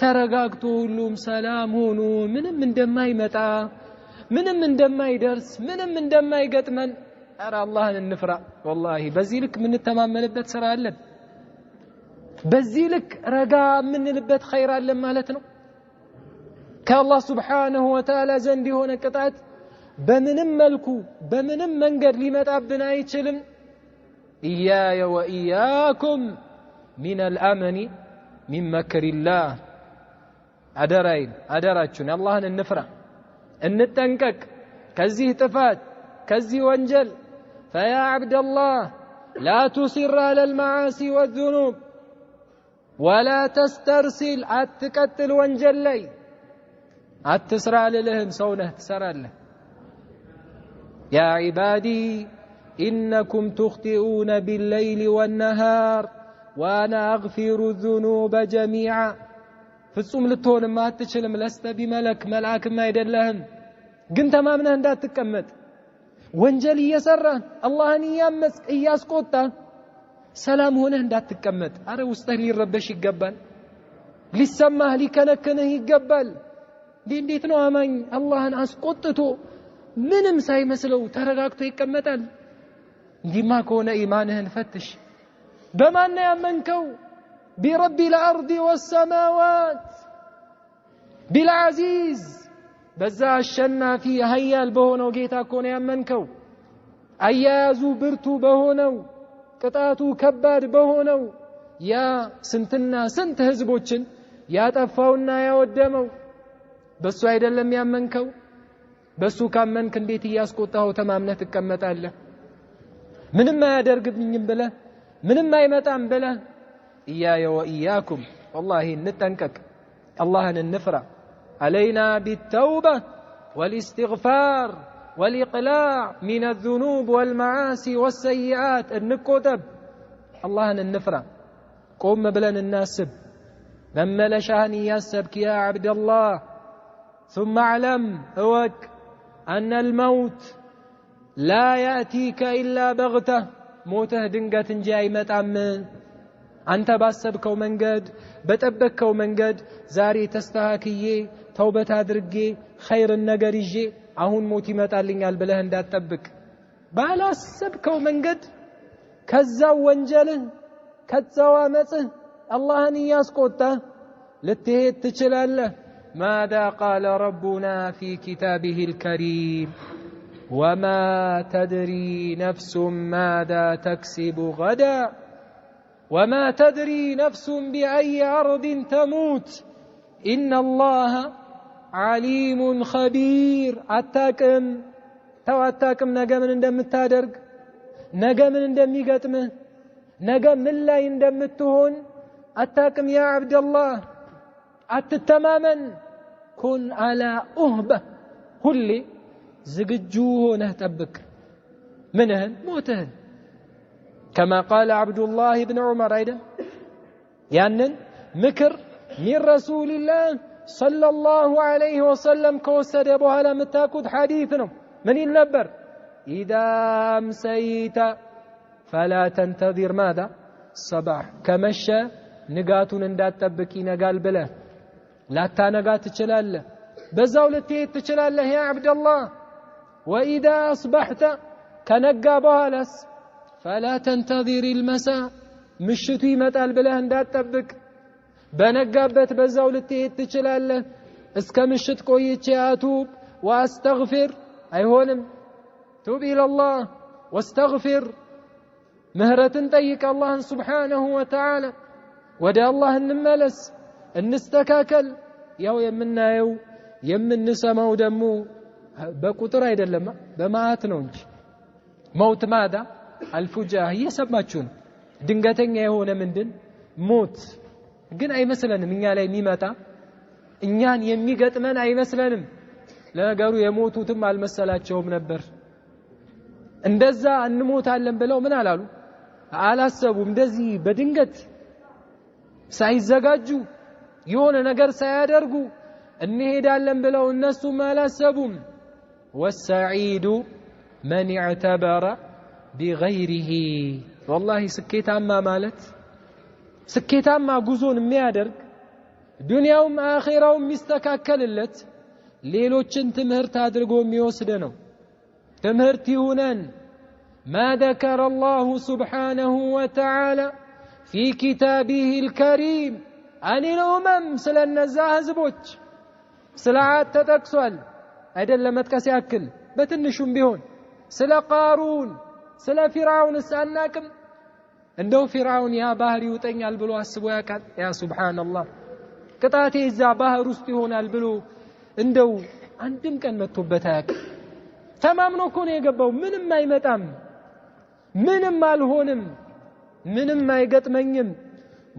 ተረጋግቶ ሁሉም ሰላም ሆኖ ምንም እንደማይመጣ ምንም እንደማይደርስ ምንም እንደማይገጥመን አረ አላህን እንፍራ والله በዚህ ልክ ምን ተማመንበት ስራ አለን በዚህ ልክ ረጋ ምንልበት ኸይር አለ ማለት ነው ከአላህ Subhanahu Wa Ta'ala ዘንድ የሆነ ቅጣት በምንም መልኩ በምንም መንገድ ሊመጣብን አይችልም إياي وإياكم من الأمن من مكر الله أدراችሁን አላህን እንፍራ እንጠንቀቅ ከዚህ ጥፋት ከዚህ ወንጀል فيا عبد الله لا تصر على المعاصي والذنوب ولا تسترسل أتقتل وانجل لي أتسرع لهم سونه تسرع يا عبادي إنكم تخطئون بالليل والنهار وأنا أغفر الذنوب جميعا ፍጹም ልትሆን ማትችልም ለስተ ቢመለክ መልአክ ማይደለህም ግን ተማምነህ እንዳትቀመጥ ወንጀል እየሰራ አላህን ያመስክ እያስቆጣ ሰላም ሆነህ እንዳትቀመጥ አረ ውስጥህ ሊረበሽ ይገባል ሊሰማህ ሊከነከነህ ይገባል እንዴት ነው አማኝ አላህን አስቆጥቶ ምንም ሳይመስለው ተረጋግቶ ይቀመጣል እንዲማ ከሆነ ኢማንህን ፈትሽ በማን ያመንከው برب الأرض والسماوات بالعزيز بزا الشنافي هيال بهونو جيتا كون يمنكو أيازو برتو بهونو قطاتو كباد بهونو ያ ስንትና ስንት ህዝቦችን ያጠፋውና ያወደመው በሱ አይደለም ያመንከው በሱ ካመንክ እንዴት ያስቆጣው ተማምነህ ትቀመጣለህ ምንም አያደርግብኝም ብለህ ምንም አይመጣም ብለህ ኢያየ ወኢያኩም والله እንጠንቀቅ አላህን እንፍራ علينا بالتوبة والاستغفار والإقلاع من الذنوب والمعاصي والسيئات النكتب الله النفرة قوم بلن الناسب لما لشان يسبك يا عبد الله ثم اعلم اوك أن الموت لا يأتيك إلا بغته موته دنقة جاي متأمن أنت باسبكو منقد بتبكو منقد زاري تستهاكيه توبة أدرجي خير النجر يجي አሁን ሞት ይመጣልኛል ብለህ እንዳትጠብቅ ባላሰብከው መንገድ ከዛው ወንጀልህ ከዛው አመጽህ አላህን ያስቆጣ ልትሄድ ትችላለህ ماذا قال ربنا في كتابه الكريم وما تدري نفس ماذا تكسب غدا وما تدري نفس بأي أرض تموت إن الله عليم خبير أتاكم نجا من እንደምታደርግ ነገ ምን እንደሚገጥምህ ነገ ምን ላይ እንደምትሆን አታቅም يا عبد الله አትተማመን كن على أهبة ሁሌ ዝግጁ ሆነህ ጠብቅ منهن موتهن كما قال عبد الله بن عمر أيضا ያንን ምክር من رسول الله صلى الله عليه وسلم كوسد بوهلا متاكد حديثنا من النبر إذا أمسيت فلا تنتظر ماذا الصباح كمشى نقاتون اندات تبكي نقال بله لا تانقات تشلال بزاولتي تشلال يا عبد الله وإذا أصبحت كنقا بوهلس فلا تنتظر المساء مشتي متال بله اندات تبك بنقابت بزاو لتيت تشلاله اسك مشت ቆይቼ አቱብ واستغفر አይሆንም توب الى الله واستغفر ምህረትን ጠይቅ አላህን سبحانه وتعالى ወደ አላህ እንመለስ እንስተካከል ያው የምናየው የምንሰማው ደግሞ በቁጥር አይደለም በማአት ነው እንጂ ሞት ማዳ አልፉጃህ እየሰማችሁ ነው ድንገተኛ የሆነ ምንድን ሞት ግን አይመስለንም እኛ ላይ የሚመጣ እኛን የሚገጥመን አይመስለንም ለነገሩ የሞቱትም አልመሰላቸውም ነበር እንደዛ እንሞታለን ብለው ምን አላሉ አላሰቡም እንደዚህ በድንገት ሳይዘጋጁ የሆነ ነገር ሳያደርጉ እንሄዳለን ብለው እነሱም አላሰቡም والسعيد من اعتبر بغيره والله ስኬታማ ማለት ስኬታማ ጉዞን የሚያደርግ ዱንያውም አኺራውም ሚስተካከልለት ሌሎችን ትምህርት አድርጎ የሚወስድ ነው ትምህርት ይሁነን ما ذكر الله سبحانه وتعالى في كتابه الكريم عن الأمم ስለነዛ ህዝቦች ስላዓት ተጠቅሷል አይደለም መጥቀስ ያክል በትንሹም ቢሆን ስለ ቃሩን ስለ ፊርዓውን ሳናቅም እንደው ፊርዓውን ያ ባህር ይውጠኛል ብሎ አስቦ ያቃል ያ ሱብሃንአላህ ቅጣቴ እዛ ባህር ውስጥ ይሆናል ብሎ እንደው አንድም ቀን መጥቶበት አያውቅም ተማምኖ እኮ ነው የገባው ምንም አይመጣም ምንም አልሆንም ምንም አይገጥመኝም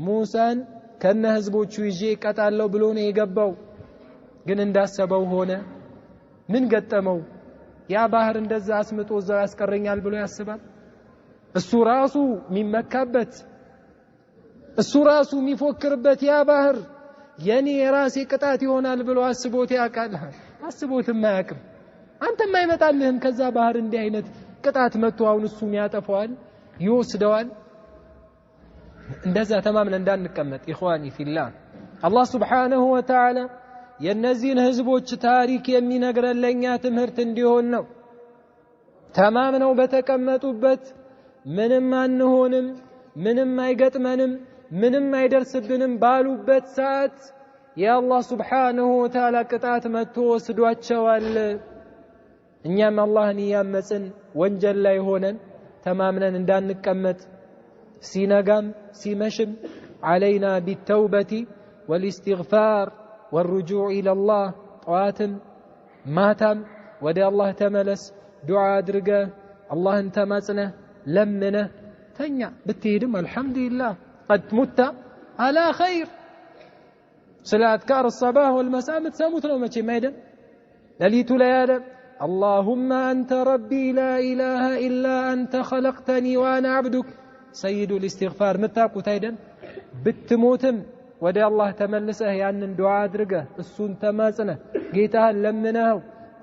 ሙሳን ከነ ህዝቦቹ ይዤ ቀጣለው ብሎ ነው የገባው ግን እንዳሰበው ሆነ ምን ገጠመው ያ ባህር እንደዛ አስምጦ እዛ ያስቀረኛል ብሎ ያስባል እሱ ራሱ የሚመካበት እሱ ራሱ የሚፎክርበት ያ ባህር የኔ የራሴ ቅጣት ይሆናል ብሎ አስቦት ያውቃል አስቦትም አያውቅም አንተም አይመጣልህም ከዛ ባህር እንዲህ አይነት ቅጣት መጥቶ አሁን እሱም ያጠፋዋል ይወስደዋል እንደዛ ተማምነን እንዳንቀመጥ ኢኽዋኒ ፊላህ አላህ Subhanahu Wa Ta'ala የነዚህን ህዝቦች ታሪክ የሚነግረን ለኛ ትምህርት እንዲሆን ነው ተማምነው በተቀመጡበት ምንም አንሆንም ምንም አይገጥመንም ምንም አይደርስብንም ባሉበት ሰዓት የአላህ Subhanahu Wa Ta'ala ቅጣት መጥቶ ወስዷቸዋል እኛም አላህን ያመጽን ወንጀል ላይ ሆነን ተማምነን እንዳንቀመጥ سينغام سيمشم علينا بالتوبة والاستغفار والرجوع إلى الله طواتم ماتم ودي الله تملس دعاء درقة الله انت ماسنه لمنه تنيا بتهدم الحمد لله قد مت على خير صلاة أذكار الصباح والمساء متساموت لو ما ميدا لليت ليالي اللهم أنت ربي لا إله إلا أنت خلقتني وأنا عبدك سيد الاستغفار متاقو تايدا بتموتم ودي الله تملسه يعني دعاء درقه السون تماسنه قيتها لمنه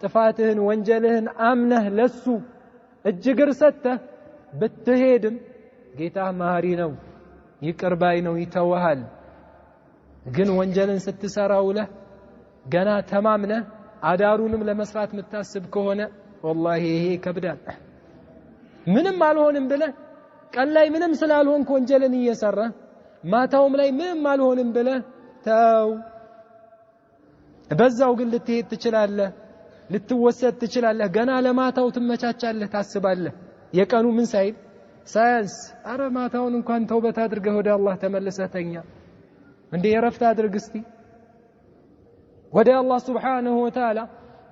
ጥፋትህን ወንጀልህን አምነህ ለሱ እጅግር ሰጥተህ ብትሄድም ጌታህ መሐሪ ነው ይቅር ባይ ነው ይተውሃል ግን ወንጀልን ስትሰራው ለህ ገና ተማምነህ አዳሩንም ለመስራት መታሰብ ከሆነ والله ይሄ ከብዳል ምንም አልሆንም ብለህ ቀን ላይ ምንም ስላልሆንክ ወንጀልን እየሰራ ማታውም ላይ ምንም አልሆንም ብለህ ተው በዛው ግን ልትሄድ ትችላለህ ልትወሰድ ትችላለህ ገና ለማታው ትመቻቻለህ ታስባለህ የቀኑ ምን ሳይል ሳያንስ አረ ማታውን እንኳን ተውበት አድርገህ ወደ አላህ ተመለሰህ ተኛ እንዴ የረፍት አድርግ እስቲ ወደ አላህ Subhanahu Wa Ta'ala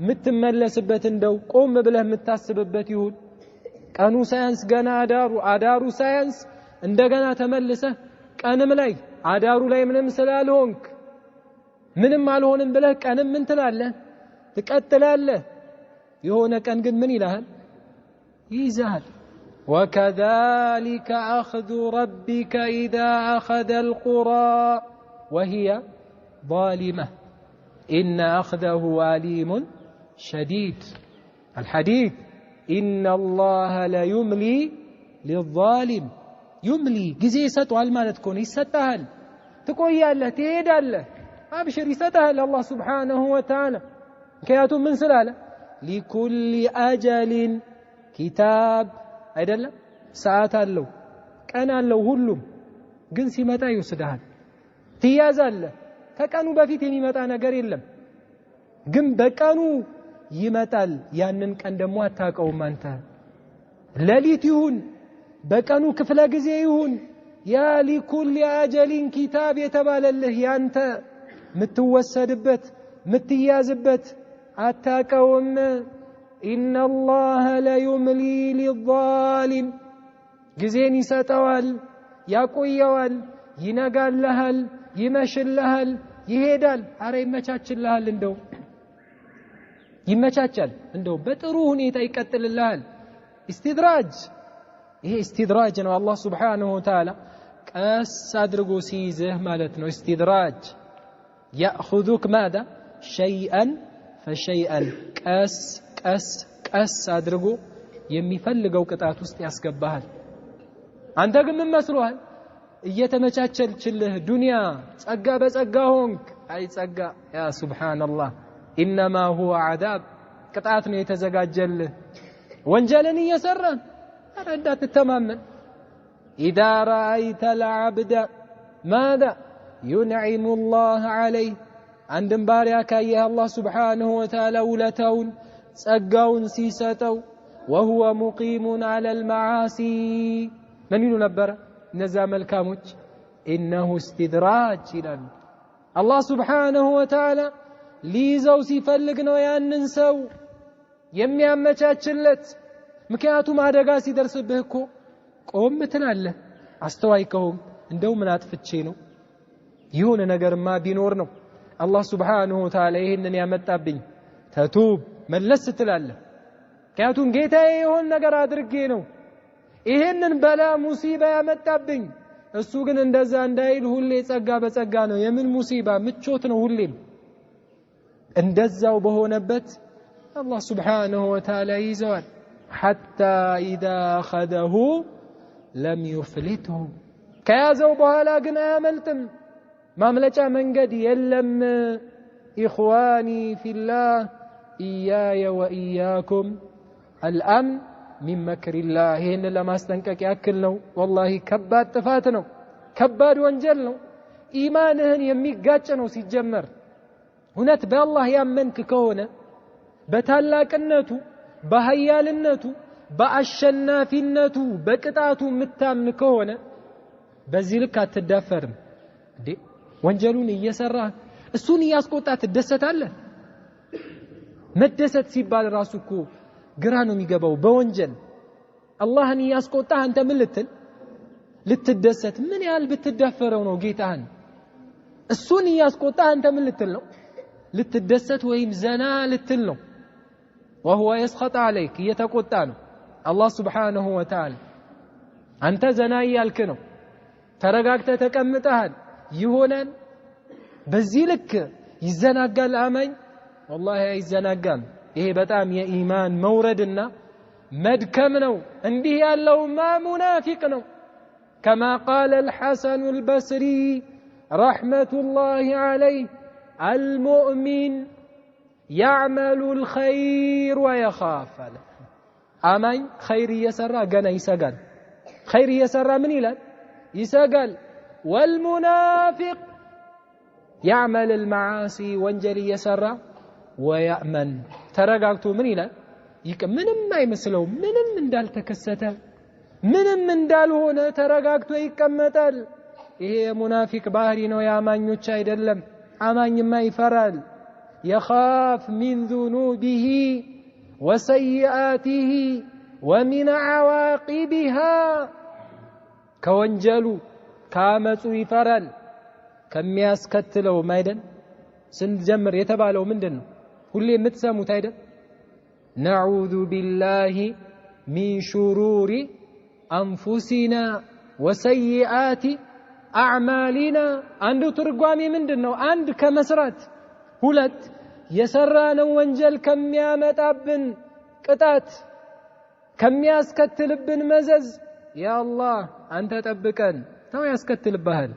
ምትመለስበት እንደው ቆም ብለህ ምታስብበት ይሁን ቀኑ ሳያንስ ገና አዳሩ ሳያንስ እንደገና ተመለሰህ ቀንም ላይ አዳሩ ላይ ምንም ስላልሆንክ ምንም አልሆንም ብለህ ቀንም ምን ትላለህ ትቀጥላለህ የሆነ ቀን ግን ምን ይላል ይዛል وكذلك أخذ ربك إذا أخذ القرى وهي ظالمة إن أخذه أليم شديد الحديث إن الله لا يملي للظالم يملي جزي ستوال ما تكون يستاهل تقول يا الله تهدى الله أبشر يستاهل الله سبحانه وتعالى كياتم من سلالة لكل أجل كتاب አይደለም ሰዓት አለው ቀን አለው ሁሉም ግን ሲመጣ ይወስዳል ትያዛለህ ከቀኑ በፊት የሚመጣ ነገር የለም ግን በቀኑ ይመጣል ያንን ቀን ደግሞ አታውቀውም አንተ ሌሊት ይሁን በቀኑ ክፍለ ጊዜ ይሁን ያ لكل أجل كتاب የተባለልህ ያንተ ምትወሰድበት ምትያዝበት አታውቀውም إن الله لا يملي للظالم جزين يساتوال يقويوال ينقال لهال يمشل لهال يهدال أرى يمشاتشل لهال اندو يمشاتشل اندو بتروهن يتأكتل لهال استدراج إيه استدراج أنه الله سبحانه وتعالى أسادرقو سيزه مالتنا استدراج يأخذك ماذا شيئا فشيئا ቀስ አድርጎ የሚፈልገው ቅጣት ውስጥ ያስገባሃል አንተ ግን ምን መስሎሃል እየተመቻቸልችልህ ዱንያ ጸጋ በጸጋ ሆንክ አይ ጸጋ ያ ሱብሃንአላህ انما هو عذاب ቅጣት ነው የተዘጋጀልህ ወንጀልን እየሰራን አረዳት ተማመን اذا رايت العبد ماذا ينعم الله عليه عندن ባሪያ ካየህ አላህ Subhanahu Wa Ta'ala ውለታውን ጸጋውን ሲሰጠው وهو مقيم على المعاصي من ይሉ ነበር እነዛ መልካሞች انه استدراج ይላል አላህ Subhanahu Wa Ta'ala ሊይዘው ሲፈልግ ነው ያንን ሰው የሚያመቻችለት ምክንያቱም አደጋ ሲደርስብህ እኮ ቆም ትላለህ አስተዋይ ከሆንክ እንደው ምን አጥፍቼ ነው ይሁን ነገርማ ቢኖር ነው الله سبحانه وتعالى ይሄንን ያመጣብኝ ተቱብ መለስ ትላለህ ምክንያቱም ጌታዬ የሆነ ነገር አድርጌ ነው ይሄንን በላ ሙሲባ ያመጣብኝ እሱ ግን እንደዛ እንዳይል ሁሌ ጸጋ በጸጋ ነው የምን ሙሲባ ምቾት ነው ሁሌም እንደዛው በሆነበት الله سبحانه وتعالى ይዘዋል حتى إذا أخذه لم يفلته ከያዘው በኋላ ግን አያመልጥም ማምለጫ መንገድ የለም إخواني في الله إياي وإياكم الأمن من مكر الله هين لما استنكك يأكل ነው والله ከባድ ጥፋት ነው ከባድ ወንጀል ነው ኢማንህን የሚጋጭ ነው ሲጀመር እውነት በአላህ ያመንክ ከሆነ በታላቅነቱ በኃያልነቱ በአሸናፊነቱ በቅጣቱ ምታምን ከሆነ በዚህ ልክ አትዳፈርም እንዴ ወንጀሉን እየሰራ እሱን ያስቆጣ ትደሰታለህ መደሰት ሲባል ራሱ እኮ ግራ ነው የሚገባው በወንጀል አላህን ያስቆጣ አንተ ምን ልትደሰት ምን ያህል ብትዳፈረው ነው ጌታህን እሱን ያስቆጣ አንተ ምን ልትል ነው ልትደሰት ወይም ዘና ልትል ነው وهو يسخط عليك يتقطع ነው አላህ Subhanahu Wa Ta'ala አንተ ዘና ያልክ ነው ተረጋግተህ ተቀምጠሃል ይሆናል በዚህ ልክ ይዘናጋል አማኝ والله አይዘናጋም ይሄ በጣም የኢማን መውረድና መድከም ነው እንዲህ ያለውማ ሙናፊቅ ነው كما قال الحسن البصري رحمة الله عليه المؤمن يعمل الخير ويخاف አማኝ ኸይር እየሰራ ገና ይሰጋል ኸይር እየሰራ ምን ይላል ይሰጋል والمنافق يعمل المعاصي ወንጀል እየሰራ ويأمن ተረጋግቶ ምን ይላል ምንም አይመስለው ምንም እንዳልተከሰተ ምንም እንዳልሆነ ተረጋግቶ ይቀመጣል ይሄ የሙናፊቅ ባህሪ ነው ያማኞች አይደለም አማኝማ ይፈራል يخاف من ذنوبه وسيئاته ومن عواقبها كونجلو كامصو يفرال كمياسكتلو ማይደን ስንጀምር የተባለው ምንድነው ሁሌ የምትሰሙት አይደል نعوذ بالله من شرور أنفسنا وسيئات أعمالنا አንዱ ትርጓሜ ምንድነው አንድ ከመስራት ሁለት የሰራነው ወንጀል ከሚያመጣብን ቅጣት ከሚያስከትልብን መዘዝ ያ አላህ አንተ ጠብቀን ተው ያስከትልብሃል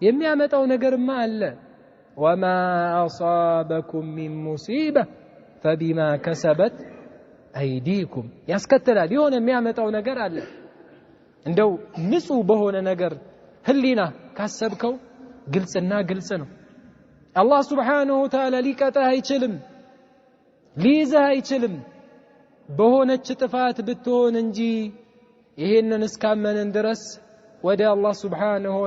የሚያመጣው ነገርማ አለ وما أصابكم من مصيبة فبما كسبت أيديكم ያስከትላል የሆነ የሚያመጣው ነገር አለ እንደው ንጹህ በሆነ ነገር ህሊና ካሰብከው ግልጽና ግልጽ ነው አላህ Subhanahu Wa Ta'ala ሊቀጣህ አይችልም ሊይዝህ አይችልም በሆነች ጥፋት ብትሆን እንጂ ይሄንን እስካመንን ድረስ ወደ አላህ Subhanahu